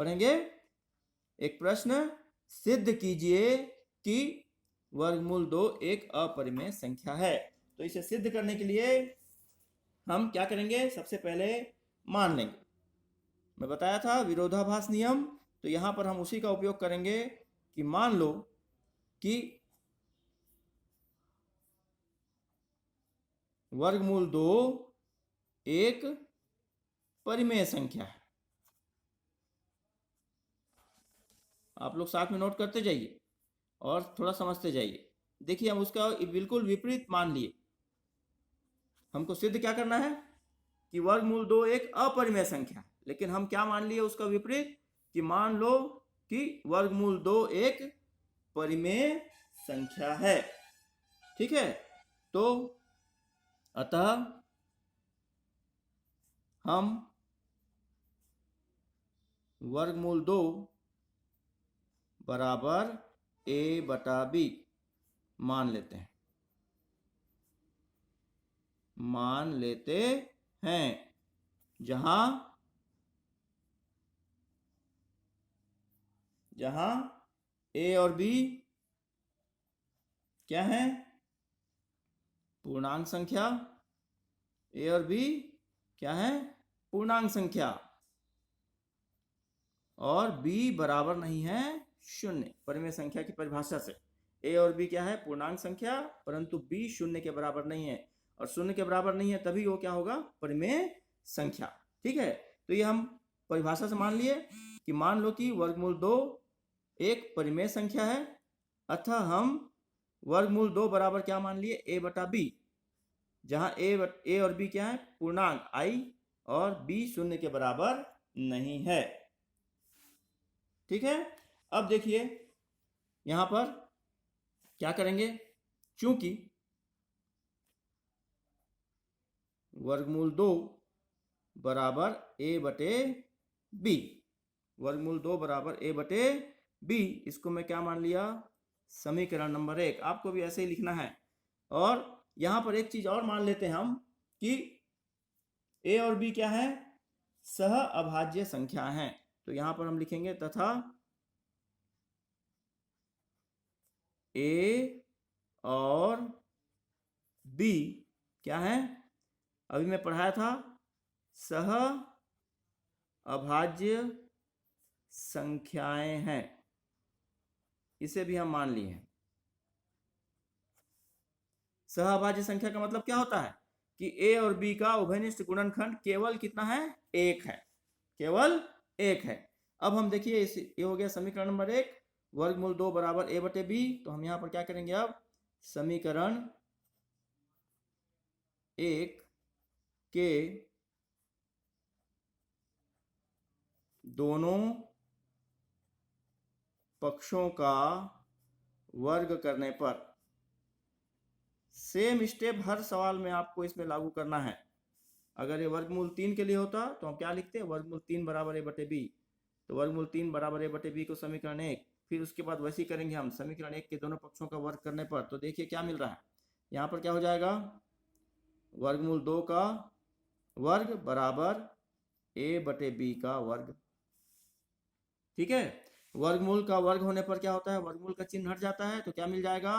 पढ़ेंगे। एक प्रश्न, सिद्ध कीजिए कि वर्गमूल 2 एक अपरिमेय संख्या है। तो इसे सिद्ध करने के लिए हम क्या करेंगे, सबसे पहले मान लेंगे। मैं बताया था विरोधाभास नियम, तो यहां पर हम उसी का उपयोग करेंगे कि मान लो कि वर्गमूल 2 एक परिमेय संख्या है। आप लोग साथ में नोट करते जाइए और थोड़ा समझते जाइए। देखिए, हम उसका बिल्कुल विपरीत मान लिए। हमको सिद्ध क्या करना है कि वर्गमूल 2 एक अपरिमेय संख्या है, लेकिन हम क्या मान लिए उसका विपरीत, कि मान लो कि वर्गमूल 2 एक परिमेय संख्या है। ठीक है, तो अतः हम वर्गमूल 2 बराबर a बटा b मान लेते हैं, जहां a और b क्या है, पूर्णांक संख्या। a और b क्या है, पूर्णांक संख्या, और b बराबर नहीं है शून्य। परिमेय संख्या की परिभाषा से a और b क्या है, पूर्णांक संख्या, परंतु b शून्य के बराबर नहीं है, और शून्य के बराबर नहीं है तभी वो क्या होगा, परिमेय संख्या। ठीक है, तो ये हम परिभाषा से मान लिए कि मान लो कि वर्गमूल 2 एक परिमेय संख्या है, अतः हम वर्गमूल 2 बराबर क्या मान लिए, a बटा b, जहां a और b क्या है, पूर्णांक i, और b शून्य के बराबर नहीं है। ठीक है, अब देखिए यहां पर क्या करेंगे, चूंकि वर्गमूल 2 बराबर a बटे b, वर्गमूल 2 बराबर a बटे b, इसको मैं क्या मान लिया, समीकरण नंबर 1। आपको भी ऐसे ही लिखना है। और यहां पर एक चीज और मान लेते हैं हम कि a और b क्या है, सह अभाज्य संख्या है। तो यहां पर हम लिखेंगे तथा a और b क्या है, अभी मैं पढ़ाया था, सह अभाज्य संख्याएं हैं। इसे भी हम मान लिए हैं। सहअभाज्य संख्या का मतलब क्या होता है कि a और b का उभयनिष्ठ गुणनखंड केवल कितना है, एक है, केवल एक है। अब हम देखिए, ये हो गया समीकरण नंबर 1, वर्गमूल 2 बराबर a बटे b। तो हम यहां पर क्या करेंगे, अब समीकरण 1 के दोनों पक्षों का वर्ग करने पर, सेम स्टेप हर सवाल में आपको इसमें लागू करना है। अगर ये वर्गमूल 3 के लिए होता तो हम क्या लिखते हैं, वर्गमूल 3 बराबर a बटे b। तो वर्गमूल 3 बराबर a बटे b को समीकरण 1, फिर उसके बाद वैसे ही करेंगे हम समीकरण 1 के दोनों पक्षों का वर्ग करने पर। तो देखिए क्या मिल रहा है, यहाँ पर क्या हो जाएगा, वर्गमूल 2 का वर्ग बराबर a बटे b का वर्ग। ठीक है, वर्गमूल का वर्ग होने पर क्या होता है, वर्गमूल का चिन्ह हट जाता है, तो क्या मिल जाएगा,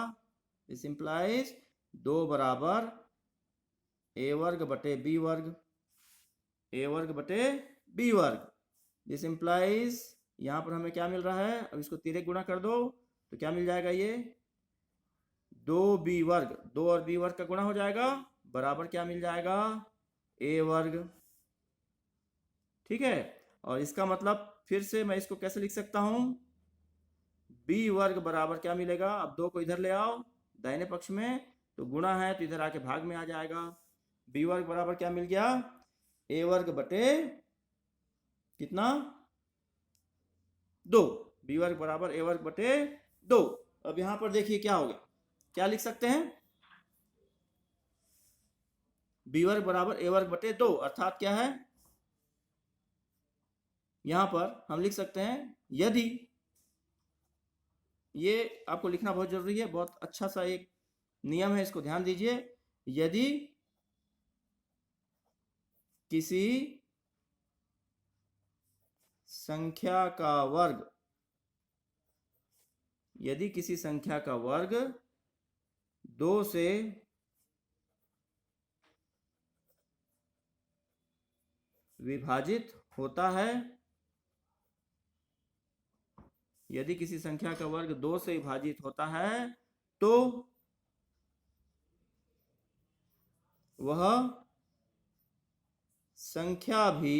दिस इंप्लाइज 2 बराबर a वर्ग बटे b वर्ग, a वर्ग बटे b वर्ग। दिस इंप्लाइज, यहां पर हमें क्या मिल रहा है, अब इसको तिर्यक गुणा कर दो तो क्या मिल जाएगा, ये 2b वर्ग, 2 और b वर्ग का गुणा हो जाएगा, बराबर क्या मिल जाएगा, a वर्ग। ठीक है, और इसका मतलब फिर से मैं इसको कैसे लिख सकता हूं, b वर्ग बराबर क्या मिलेगा, अब 2 को इधर ले आओ दाहिने पक्ष में, तो गुणा है तो इधर आके भाग में आ जाएगा। b वर्ग बराबर क्या मिल गया, a वर्ग बटे कितना, 2, b वर्ग बराबर a वर्ग बटे 2। अब यहां पर देखिए क्या हो गया, क्या लिख सकते हैं, b वर्ग बराबर a वर्ग बटे 2, अर्थात क्या है, यहां पर हम लिख सकते हैं, यदि, ये आपको लिखना बहुत जरूरी है, बहुत अच्छा सा एक नियम है, इसको ध्यान दीजिए। यदि किसी संख्या का वर्ग, यदि किसी संख्या का वर्ग 2 से विभाजित होता है, यदि किसी संख्या का वर्ग 2 से विभाजित होता है तो वह संख्या भी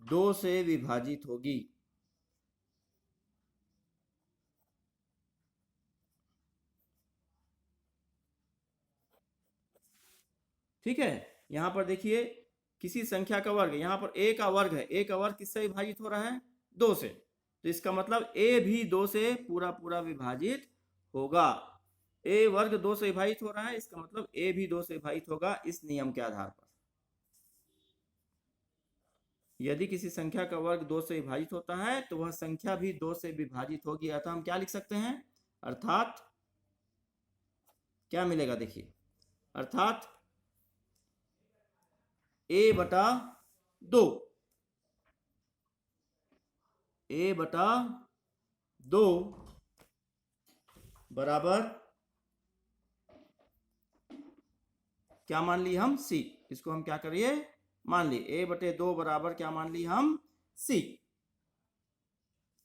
2 से विभाजित होगी। ठीक है, यहां पर देखिए किसी संख्या का वर्ग, यहां पर a का वर्ग है, a का वर्ग किससे विभाजित हो रहा है? 2 से। तो इसका मतलब a भी 2 से पूरा पूरा विभाजित होगा। a वर्ग 2 से विभाजित हो रहा है, इसका मतलब a भी 2 से विभाजित होगा इस नियम के आधार पर। यदि किसी संख्या का वर्ग 2 से विभाजित होता है तो वह संख्या भी 2 से विभाजित होगी। अतः हम क्या लिख सकते हैं? अर्थात क्या मिलेगा? देखिए, अर्थात a बटा 2, a बटा 2 बराबर क्या मान ली हम? c। इसको हम क्या करिए? मान ली a बटे 2 बराबर क्या मान ली हम? c।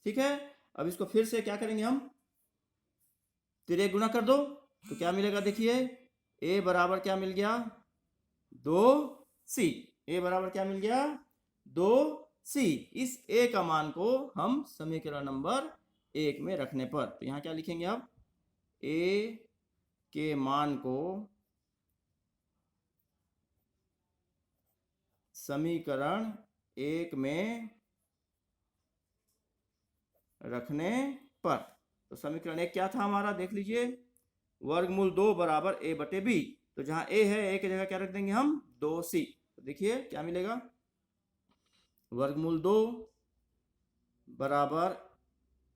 ठीक है, अब इसको फिर से क्या करेंगे हम? तिर्यक गुणा कर दो तो क्या मिलेगा? देखिए, a बराबर क्या मिल गया? 2c। a बराबर क्या मिल गया? 2c। इस a का मान को हम समीकरण नंबर 1 में रखने पर, तो यहां क्या लिखेंगे? अब a के मान को समीकरण 1 में रखने पर, तो समीकरण 1 क्या था हमारा? देख लीजिए, वर्गमूल 2 बराबर a बटे b। तो जहां a है, a की जगह क्या रख देंगे हम? 2c। तो देखिए क्या मिलेगा? वर्गमूल 2 बराबर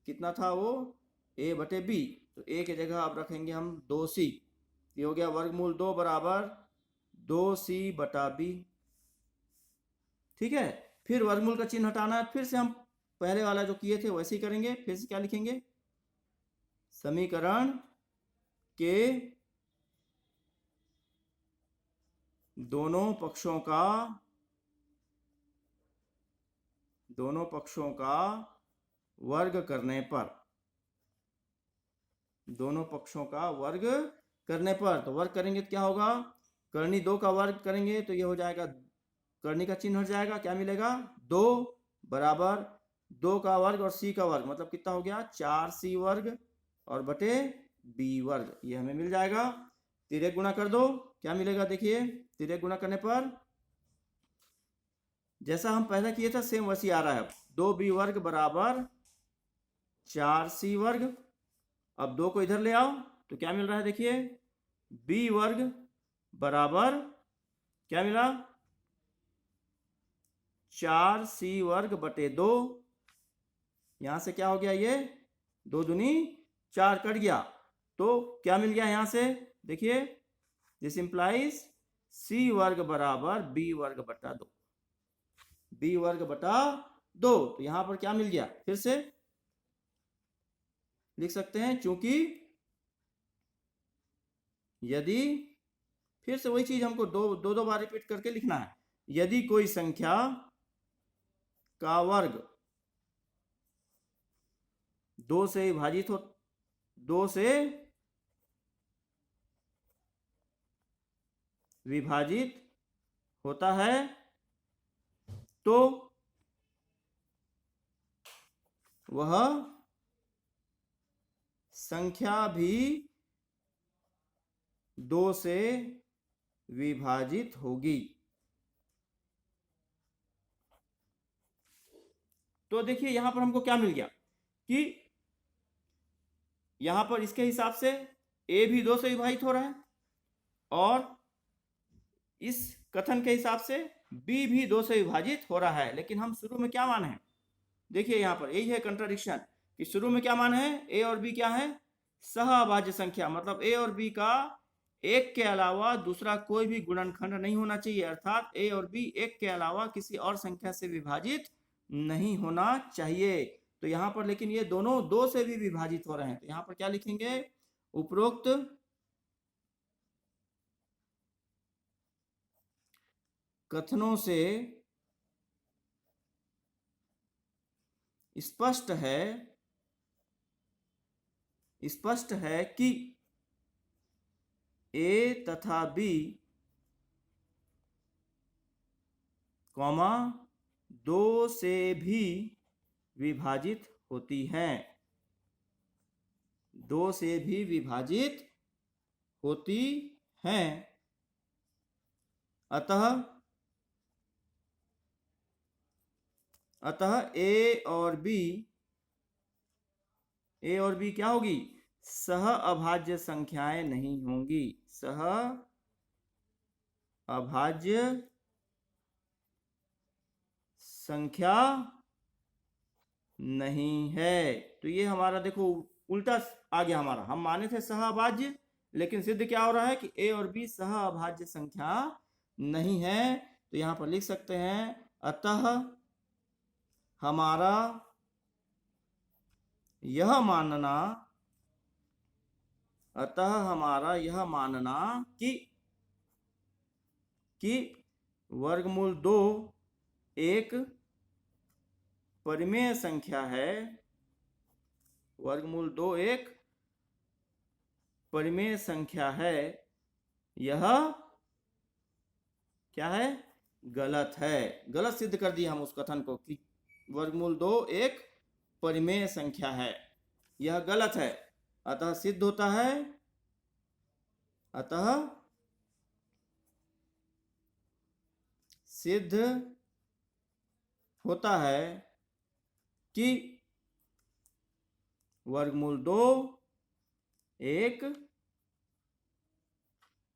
कितना था वो? a बटे b। तो a की जगह अब रखेंगे हम 2c। ये हो गया वर्गमूल 2 बराबर 2c बटा b। ठीक है, फिर वर्गमूल का चिन्ह हटाना है, फिर से हम पहले वाला जो किए थे वैसे ही करेंगे। फिर से क्या लिखेंगे? समीकरण के दोनों पक्षों का वर्ग करने पर, दोनों पक्षों का वर्ग करने पर, तो वर्ग करेंगे तो क्या होगा? कर्णी 2 का वर्ग करेंगे तो ये हो जाएगा, कर्णी का चिन्ह हट जाएगा, क्या मिलेगा? 2 बराबर 2 का वर्ग और c का वर्ग, मतलब कितना हो गया? 4c वर्ग और बटे b वर्ग, ये हमें मिल जाएगा। तिर्यक गुणा कर दो, क्या मिलेगा? देखिए, तिर्यक गुणा करने पर जैसा हम पहले किए थे सेम वैसी आ रहा है। 2b वर्ग बराबर 4c वर्ग। अब 2 को इधर ले आओ तो क्या मिल रहा है? देखिए, b वर्ग बराबर क्या मिला? 4c वर्ग बटे 2। यहां से क्या हो गया? ये 2 दूनी 4 कट गया, तो क्या मिल गया यहां से? देखिए, दिस इंप्लाइज c वर्ग बराबर b वर्ग बटा 2, b वर्ग बटा 2। तो यहां पर क्या मिल गया? फिर से लिख सकते हैं, चूंकि यदि, फिर से वही चीज हमको दो बार रिपीट करके लिखना है। यदि कोई संख्या का वर्ग 2 से विभाजित हो, 2 से विभाजित होता है तो वह संख्या भी 2 से विभाजित होगी। तो देखिए यहां पर हमको क्या मिल गया कि यहां पर इसके हिसाब से a भी 2 से विभाजित हो रहा है और इस कथन के हिसाब से b भी 2 से विभाजित हो रहा है। लेकिन हम शुरू में क्या माने हैं? देखिए यहां पर यही है कंट्राडिक्शन कि शुरू में क्या माने हैं? a और b क्या है? सहअभाज्य संख्या, मतलब a और b का एक के अलावा दूसरा कोई भी गुणनखंड नहीं होना चाहिए, अर्थात a और b एक के अलावा किसी और संख्या से विभाजित नहीं होना चाहिए। तो यहाँ पर लेकिन ये दोनों दो से भी विभाजित हो रहे हैं, तो यहाँ पर क्या लिखेंगे, उपरोक्त कथनों से स्पष्ट है कि a तथा b कॉमा दो से भी विभाजित होती हैं, दो से भी विभाजित होती हैं। अतः a और b क्या होगी, सह अभाज्य संख्याएं नहीं होंगी, सह अभाज्य संख्या नहीं है। तो ये हमारा देखो उल्टा आ गया हमारा, हम माने थे सह अभाज्य, लेकिन सिद्ध क्या हो रहा है कि a और b सह अभाज्य संख्या नहीं है। तो यहाँ पर लिख सकते हैं, अतः हमारा यह मानना कि वर्गमूल 2 एक परिमेय संख्या है, वर्गमूल 2 एक परिमेय संख्या है, यह क्या है, गलत है। गलत सिद्ध कर दिया हम उस कथन को कि वर्गमूल 2 एक परिमेय संख्या है, यह गलत है। अतः सिद्ध होता है कि वर्गमूल 2 एक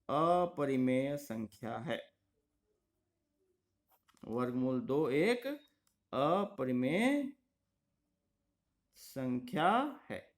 अपरिमेय संख्या है, वर्गमूल 2 एक अपरिमेय संख्या है।